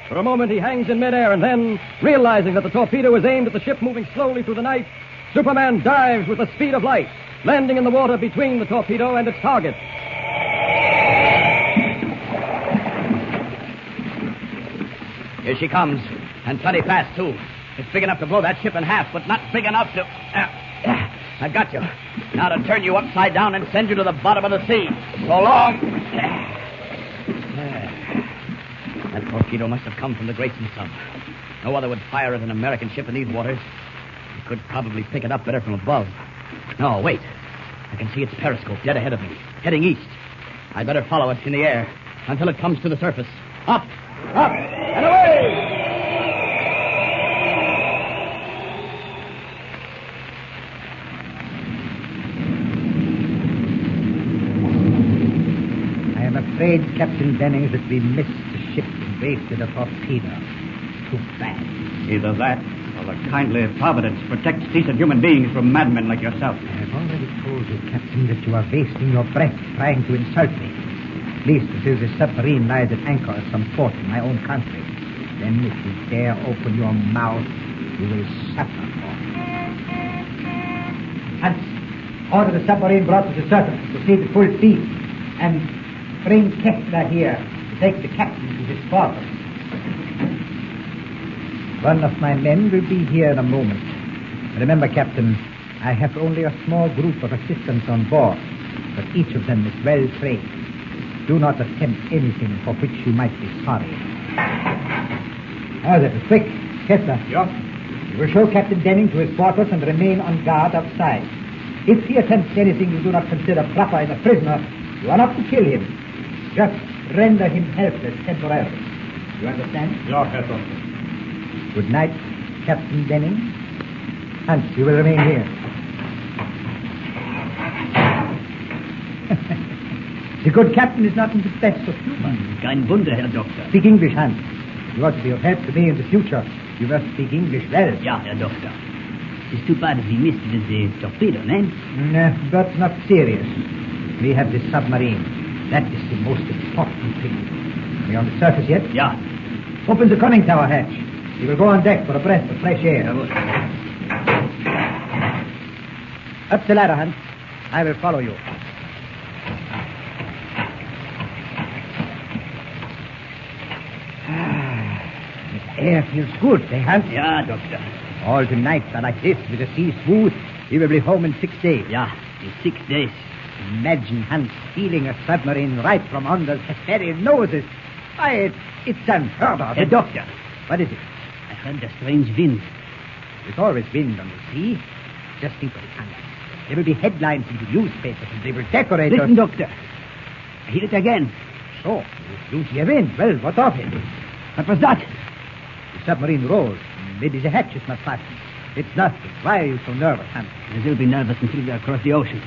For a moment, he hangs in midair, and then, realizing that the torpedo is aimed at the ship moving slowly through the night, Superman dives with the speed of light, landing in the water between the torpedo and its target. Here she comes, and plenty fast, too. It's big enough to blow that ship in half, but not big enough to... I got you. Now to turn you upside down and send you to the bottom of the sea. So long. That torpedo must have come from the Grayson sub. No other would fire at an American ship in these waters. You could probably pick it up better from above. No, wait. I can see its periscope dead ahead of me, heading east. I'd better follow it in the air until it comes to the surface. Up, and away! I am afraid, Captain Denning, that we missed the ship and wasted a torpedo. Too bad. Either that, or the kindly Providence protects decent human beings from madmen like yourself. I have already told you, Captain, that you are wasting your breath trying to insult me. At least until the submarine lies at anchor at some port in my own country. Then if you dare open your mouth, you will suffer for it. Hans, order the submarine brought to the surface to proceed at full speed. And bring Kessler here to take the captain to his quarters. One of my men will be here in a moment. Remember, Captain, I have only a small group of assistants on board, but each of them is well trained. Do not attempt anything for which you might be sorry. Now, that is quick. Kessler. Yeah? You will show Captain Denning to his quarters and remain on guard outside. If he attempts anything you do not consider proper in a prisoner, you are not to kill him. Just render him helpless temporarily. You understand? Yeah, Captain. Good night, Captain Denning. Hans, you will remain here. The good captain is not in the best of humor. Kein Wunder, Herr Doktor. Speak English, Hans. You ought to be of help to me in the future. You must speak English well. Ja, Herr Doktor. It's too bad we missed the torpedo, eh? No, but not serious. We have the submarine. That is the most important thing. Are we on the surface yet? Yeah. Open the conning tower hatch. We will go on deck for a breath of fresh air. Up the ladder, Hans. I will follow you. This air feels good, eh, Hans? Ja, Doktor. All the nights are like this, with the sea smooth. We will be home in 6 days. Ja, in 6 days. Imagine Hans stealing a submarine right from under the very noses. Why, it's unheard of. Herr Doktor. What is it? I heard a strange wind. There's always wind on the sea. Just think of it, Hans. There will be headlines in the newspapers, and they will decorate us. Listen, Doctor. I hear it again. So, you hear wind. Well, what of it? What was that? The submarine rolls. Maybe the hatch is not fastened. It's nothing. Why are you so nervous, Hans? I will be nervous until we are across the ocean.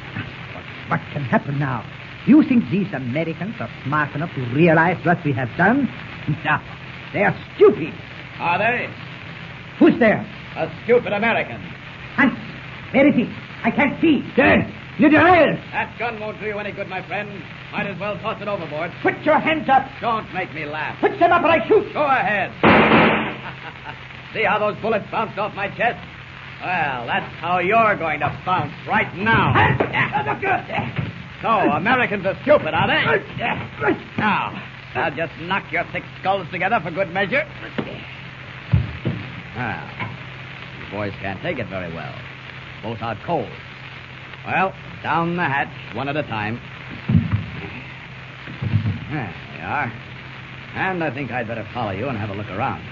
What can happen now? Do you think these Americans are smart enough to realize what we have done? No. They are stupid. Are they? Who's there? A stupid American. Hans, where is he? I can't see. Dead. Near the rail. That gun won't do you any good, my friend. Might as well toss it overboard. Put your hands up. Don't make me laugh. Put them up or I shoot. Go ahead. See how those bullets bounced off my chest? Well, that's how you're going to bounce right now. So, Americans are stupid, are they? Now, I'll just knock your thick skulls together for good measure. Well, you boys can't take it very well. Both out cold. Well, down the hatch, one at a time. There we are. And I think I'd better follow you and have a look around.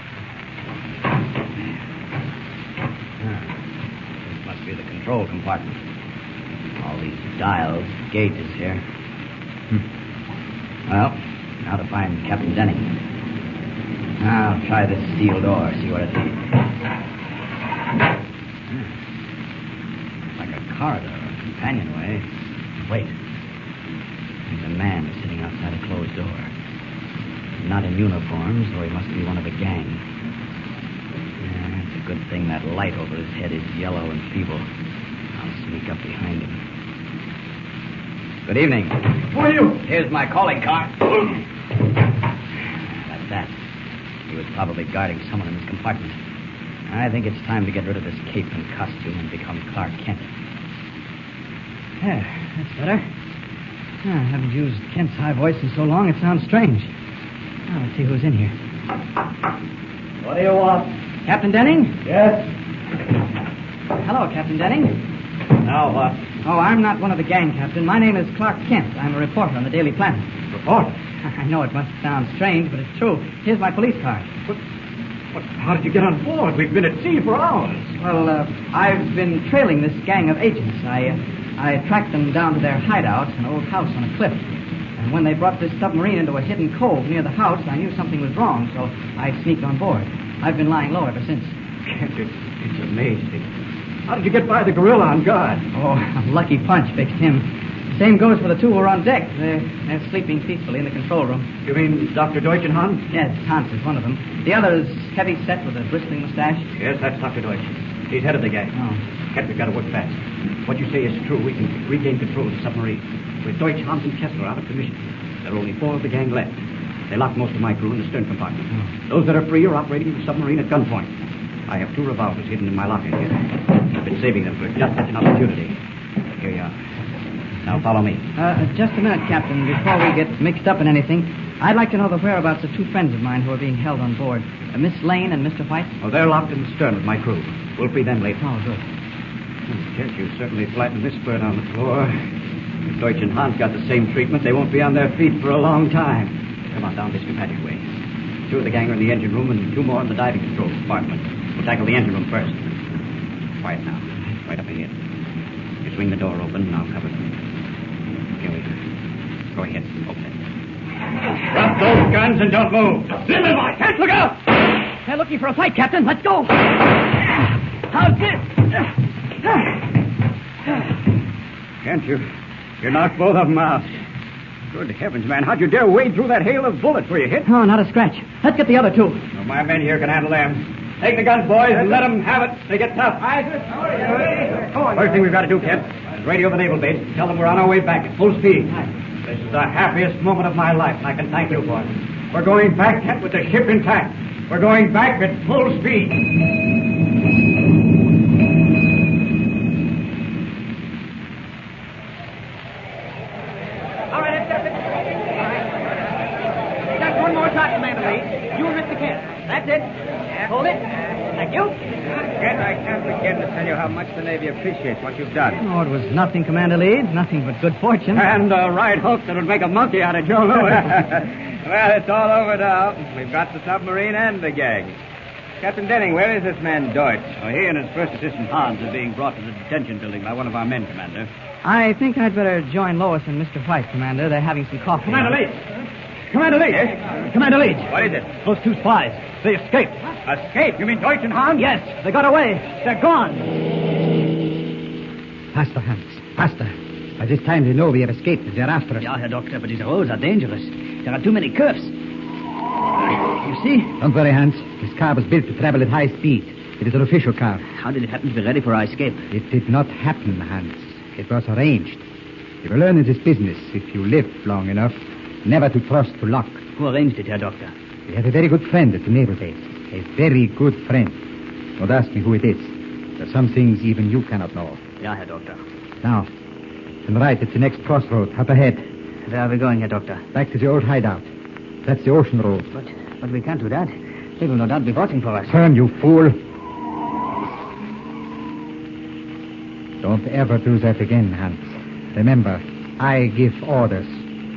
This must be the control compartment. All these dials, gauges here. Well, now to find Captain Denning. I'll try this steel door, see what it leads. Like a corridor or companionway. Wait. There's a man is sitting outside a closed door. Not in uniform, so he must be one of the gang. Yeah, it's a good thing that light over his head is yellow and feeble. I'll sneak up behind him. Good evening. Who are you? Here's my calling card. That's that. He was probably guarding someone in his compartment. I think it's time to get rid of this cape and costume and become Clark Kent. There, that's better. I haven't used Kent's high voice in so long it sounds strange. Now, let's see who's in here. What do you want? Captain Denning? Yes? Hello, Captain Denning. Now what? Oh, I'm not one of the gang, Captain. My name is Clark Kent. I'm a reporter on the Daily Planet. Reporter? I know it must sound strange, but it's true. Here's my police card. How did you get on board? We've been at sea for hours. Well, I've been trailing this gang of agents. I tracked them down to their hideout, an old house on a cliff. And when they brought this submarine into a hidden cove near the house, I knew something was wrong, so I sneaked on board. I've been lying low ever since. It's amazing. How did you get by the gorilla on guard? Oh, a lucky punch fixed him. Same goes for the two who are on deck. They're sleeping peacefully in the control room. You mean Dr. Deutsch and Hans? Yes, Hans is one of them. The other is heavy set with a bristling mustache. Yes, that's Dr. Deutsch. He's head of the gang. Oh. Kent, we've got to work fast. What you say is true. We can regain control of the submarine. With Deutsch, Hans, and Kessler out of commission, there are only 4 of the gang left. They locked most of my crew in the stern compartment. Oh. Those that are free are operating the submarine at gunpoint. I have 2 revolvers hidden in my locker here. I've been saving them for just such an opportunity. Here you are. Now follow me. Just a minute, Captain. Before we get mixed up in anything, I'd like to know the whereabouts of 2 friends of mine who are being held on board. Miss Lane and Mr. White. Oh, they're locked in the stern with my crew. We'll free them later. Oh, good. Kent, you certainly flattened this bird on the floor. If Deutsch and Hans got the same treatment, they won't be on their feet for a long time. Come on, down this passageway. 2 of the gang are in the engine room and 2 more in the diving control compartment. We'll tackle the engine room first. Quiet now. Right up ahead. You swing the door open and I'll cover them. Here we go. Go ahead. Open it. Drop those guns and don't move. In the boy! Kent, look out! They're looking for a fight, Captain. Let's go. How's this? Kent, you knocked both of them out. Good heavens, man. How'd you dare wade through that hail of bullets? Were you hit? Oh, not a scratch. Let's get the other 2. Well, my men here can handle them. Take the guns, boys, and let them have it. They get tough. First thing we've got to do, Kent, is radio the naval base. Tell them we're on our way back at full speed. This is the happiest moment of my life, and I can thank you for it. We're going back, Kent, with the ship intact. We're going back at full speed. All right, that's it. Just one more shot, Commander Lee. You and Mr. Kent. That's it. Hold it. Thank you. Kent, I can't begin to tell you how much the Navy appreciates what you've done. Oh, it was nothing, Commander Lee. Nothing but good fortune. And a right hook that would make a monkey out of Joe Louis. Well, it's all over now. We've got the submarine and the gang. Captain Denning, where is this man Deutsch? Oh, he and his first assistant, Hans, are being brought to the detention building by one of our men, Commander. I think I'd better join Lois and Mr. White, Commander. They're having some coffee. Commander Leach! Commander Leach! Yes? Commander Leach! What is it? Those 2 spies. They escaped. Escape? You mean Deutsch and Hans? Yes, they got away. They're gone. Faster, Hans. Faster. By this time they know we have escaped. They're after us. Yeah, Herr Doctor, but these roads are dangerous. There are too many curves. You see? Don't worry, Hans. This car was built to travel at high speed. It is an official car. How did it happen to be ready for our escape? It did not happen, Hans. It was arranged. You will learn in this business, if you live long enough, never to trust to luck. Who arranged it, Herr Doctor? We have a very good friend at the naval base. A very good friend. Don't ask me who it is. There are some things even you cannot know. Yeah, Herr Doctor. Now, turn right at the next crossroad, up ahead. Where are we going, Herr Doctor? Back to the old hideout. That's the ocean road. But we can't do that. They will no doubt be watching for us. Turn, you fool. Don't ever do that again, Hans. Remember, I give orders.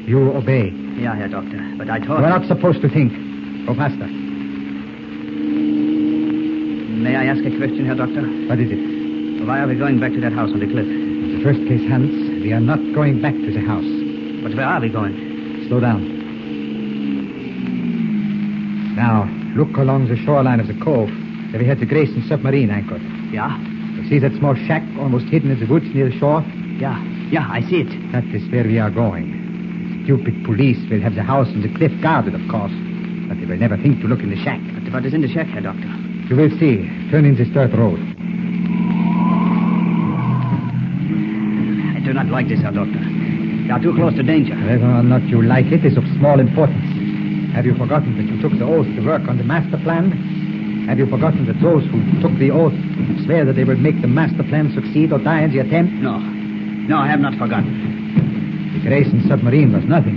You obey. Yeah, Herr Doctor, but I thought... You're not supposed to think. Go faster. May I ask a question, Herr Doctor? What is it? Why are we going back to that house on the cliff? In the first case, Hans, we are not going back to the house. But where are we going? Slow down. Now, look along the shoreline of the cove where we had the Grayson submarine anchored. Yeah? You see that small shack almost hidden in the woods near the shore? Yeah, I see it. That is where we are going. stupid police will have the house and the cliff guarded, of course. But they will never think to look in the shack. But what is in the shack, Herr Doctor? You will see. Turn in this dirt road. I do not like this, Herr Doctor. We are too close to danger. Whether or not you like it is of small importance. Have you forgotten that you took the oath to work on the master plan? Have you forgotten that those who took the oath swear that they would make the master plan succeed or die in the attempt? No. No, I have not forgotten. The Grayson submarine was nothing.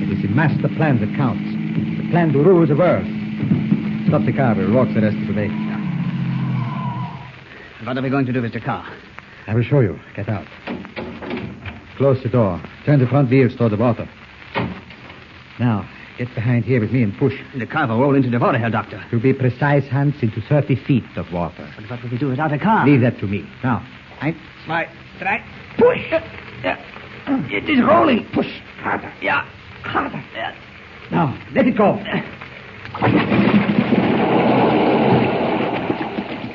It is the master plan that counts. The plan to rule the world. Stop the car. We'll walk the rest of the way. What are we going to do with the car? I will show you. Get out. Close the door. Turn the front wheels toward the water. Now, get behind here with me and push. The car will roll into the water, Herr Doctor. To be precise, Hans, into 30 feet of water. But what will we do without a car? Leave that to me. Now, 1, 2, 3. Push! It is rolling. Push. Harder. Yeah. Harder. Now, let it go.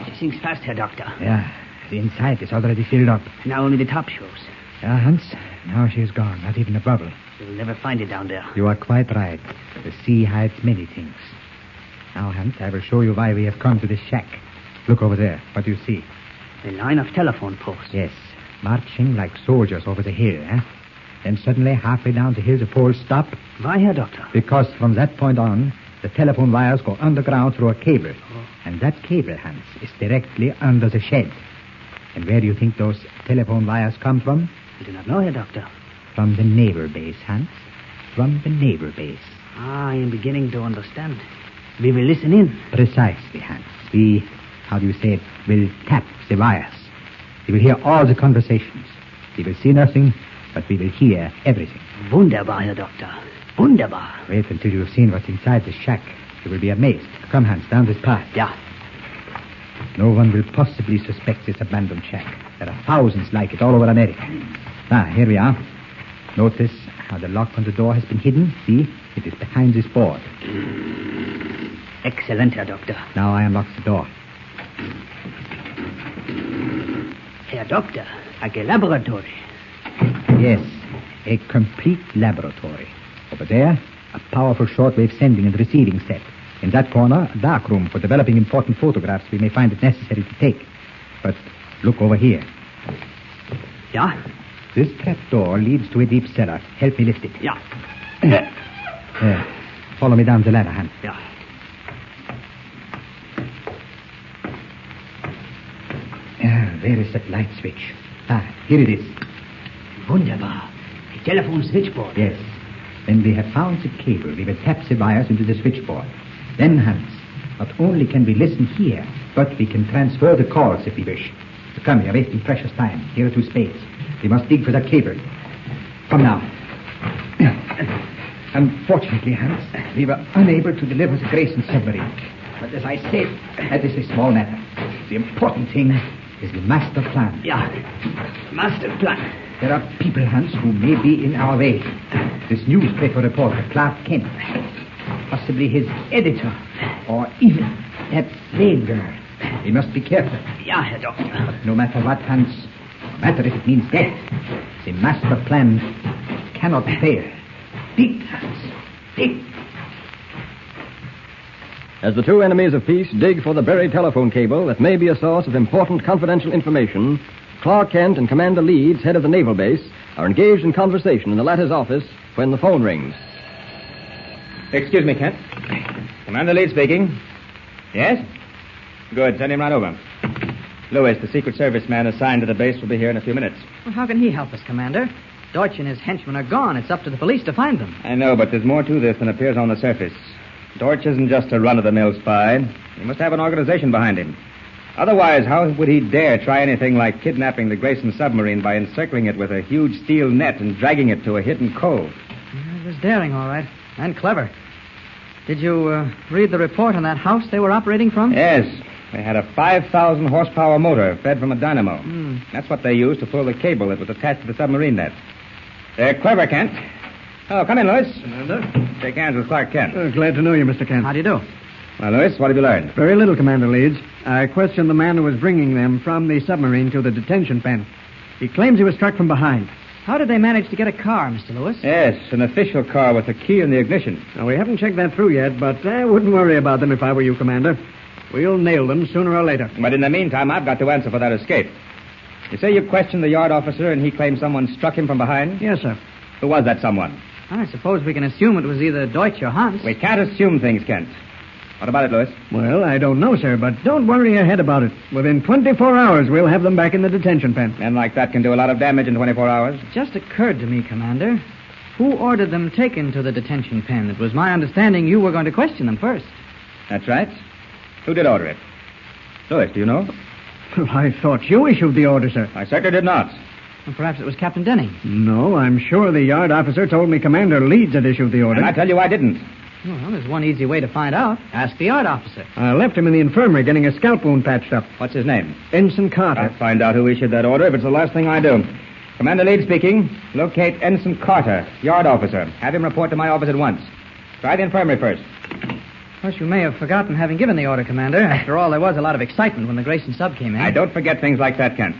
It sinks fast, Herr Doctor. Yeah, the inside is already filled up. Now only the top shows. Yeah, Hans, now she is gone. Not even a bubble. We'll never find it down there. You are quite right. The sea hides many things. Now, Hans, I will show you why we have come to this shack. Look over there. What do you see? A line of telephone posts. Yes, marching like soldiers over the hill, eh? Then suddenly, halfway down the hill, the poles stop. Why, Herr Doctor? Because from that point on, the telephone wires go underground through a cable. Oh. And that cable, Hans, is directly under the shed. And where do you think those telephone wires come from? I do not know, Herr Doctor. From the naval base, Hans. From the naval base. Ah, I am beginning to understand. We will listen in. Precisely, Hans. We, how do you say it, will tap the wires. We will hear all the conversations. We will see nothing, but we will hear everything. Wunderbar, Herr Doctor. Wunderbar. Wait until you have seen what's inside the shack. You will be amazed. Come, Hans, down this path. Yeah. No one will possibly suspect this abandoned shack. There are thousands like it all over America. Ah, here we are. Notice how the lock on the door has been hidden. See? It is behind this board. Excellent, Herr Doctor. Now I unlock the door. Herr Doctor, a laboratory. Yes, a complete laboratory. Over there, a powerful shortwave sending and receiving set. In that corner, a dark room for developing important photographs we may find it necessary to take. But look over here. Yeah? This trap door leads to a deep cellar. Help me lift it. Yeah. There. Follow me down the ladder, Hans. Yeah. Where is that light switch? Ah, here it is. Wunderbar. A telephone switchboard. Yes. When we have found the cable, we will tap the wires into the switchboard. Then, Hans, not only can we listen here, but we can transfer the calls if we wish. So come, we are wasting precious time. Here are 2 spades. We must dig for that cable. Come now. Unfortunately, Hans, we were unable to deliver the Grayson submarine. But as I said, that is a small matter. The important thing is the master plan. Yeah, master plan. There are people, Hans, who may be in our way. This newspaper reporter, Clark Kent. Possibly his editor. Or even that slave girl. We must be careful. Yeah, Herr Doctor. But no matter what, Hans, no matter if it means death, the master plan cannot fail. Dig, Hans. Dig. As the 2 enemies of peace dig for the buried telephone cable that may be a source of important confidential information, Clark Kent and Commander Leeds, head of the naval base, are engaged in conversation in the latter's office when the phone rings. Excuse me, Kent. Commander Leeds speaking. Yes? Good. Send him right over. Lewis, the Secret Service man assigned to the base, will be here in a few minutes. Well, how can he help us, Commander? Deutsch and his henchmen are gone. It's up to the police to find them. I know, but there's more to this than appears on the surface. Deutsch isn't just a run-of-the-mill spy. He must have an organization behind him. Otherwise, how would he dare try anything like kidnapping the Grayson submarine by encircling it with a huge steel net and dragging it to a hidden cove? It was daring, all right, and clever. Did you read the report on that house they were operating from? Yes. They had a 5,000 horsepower motor fed from a dynamo. That's what they used to pull the cable that was attached to the submarine net. They're clever, Kent. Oh, come in, Lewis. Commander. Shake hands with Clark Kent. Glad to know you, Mr. Kent. How do you do? Well, Lewis, what have you learned? Very little, Commander Leeds. I questioned the man who was bringing them from the submarine to the detention pen. He claims he was struck from behind. How did they manage to get a car, Mr. Lewis? Yes, an official car with a key in the ignition. Now, we haven't checked that through yet, but I wouldn't worry about them if I were you, Commander. We'll nail them sooner or later. But in the meantime, I've got to answer for that escape. You say you questioned the yard officer and he claims someone struck him from behind? Yes, sir. Who was that someone? I suppose we can assume it was either Deutsch or Hans. We can't assume things, Kent. What about it, Lewis? Well, I don't know, sir, but don't worry your head about it. Within 24 hours, we'll have them back in the detention pen. Men like that can do a lot of damage in 24 hours. It just occurred to me, Commander. Who ordered them taken to the detention pen? It was my understanding you were going to question them first. That's right. Who did order it? Lewis, do you know? Well, I thought you issued the order, sir. I certainly did not. Well, perhaps it was Captain Denning. No, I'm sure the yard officer told me Commander Leeds had issued the order. And I tell you I didn't. Well, there's one easy way to find out. Ask the yard officer. I left him in the infirmary getting a scalp wound patched up. What's his name? Ensign Carter. I'll find out who issued that order if it's the last thing I do. Commander Leeds speaking. Locate Ensign Carter, yard officer. Have him report to my office at once. Try the infirmary first. Of course, you may have forgotten having given the order, Commander. After all, there was a lot of excitement when the Grayson sub came in. I don't forget things like that, Kent.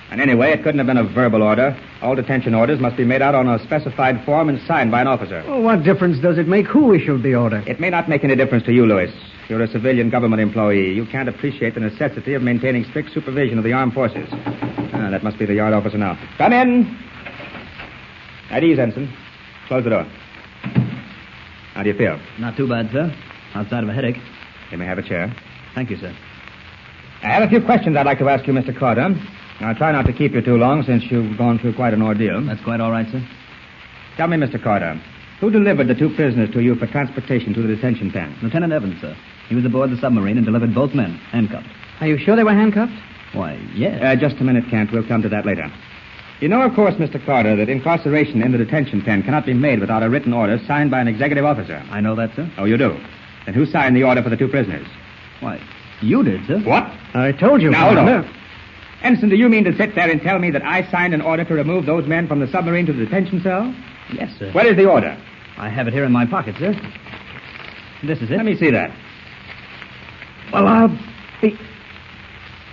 And anyway, it couldn't have been a verbal order. All detention orders must be made out on a specified form and signed by an officer. Well, what difference does it make who issued the order? It may not make any difference to you, Lewis. You're a civilian government employee. You can't appreciate the necessity of maintaining strict supervision of the armed forces. That must be the yard officer now. Come in. At ease, Ensign. Close the door. How do you feel? Not too bad, sir. Outside of a headache. You may have a chair. Thank you, sir. I have a few questions I'd like to ask you, Mr. Carter. I'll try not to keep you too long since you've gone through quite an ordeal. That's quite all right, sir. Tell me, Mr. Carter, who delivered the two prisoners to you for transportation to the detention pen? Lieutenant Evans, sir. He was aboard the submarine and delivered both men, handcuffed. Are you sure they were handcuffed? Why, yes. Just a minute, Kent. We'll come to that later. You know, of course, Mr. Carter, that incarceration in the detention pen cannot be made without a written order signed by an executive officer. I know that, sir. Oh, you do? Then who signed the order for the two prisoners? Why, you did, sir. What? I told you. Now, hold on. Ensign, do you mean to sit there and tell me that I signed an order to remove those men from the submarine to the detention cell? Yes, sir. Where is the order? I have it here in my pocket, sir. This is it. Let me see that. Well, I'll be...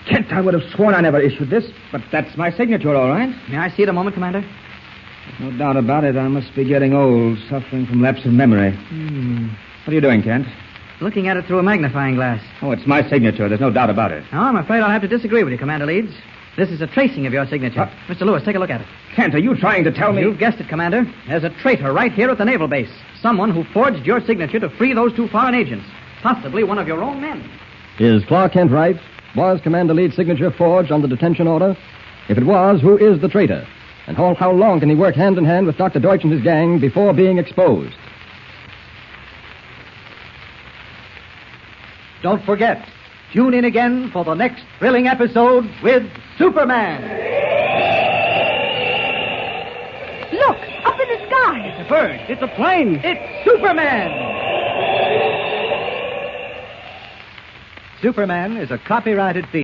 Kent, I would have sworn I never issued this. But that's my signature, all right. May I see it a moment, Commander? There's no doubt about it. I must be getting old, suffering from lapse of memory. What are you doing, Kent? Looking at it through a magnifying glass. Oh, it's my signature. There's no doubt about it. No, I'm afraid I'll have to disagree with you, Commander Leeds. This is a tracing of your signature. Mr. Lewis, take a look at it. Kent, are you trying to tell me... You've guessed it, Commander. There's a traitor right here at the naval base. Someone who forged your signature to free those two foreign agents. Possibly one of your own men. Is Clark Kent right? Was Commander Leeds' signature forged on the detention order? If it was, who is the traitor? And how long can he work hand in hand with Dr. Deutsch and his gang before being exposed? Don't forget, tune in again for the next thrilling episode with Superman. Look, up in the sky. It's a bird. It's a plane. It's Superman. Superman is a copyrighted feature.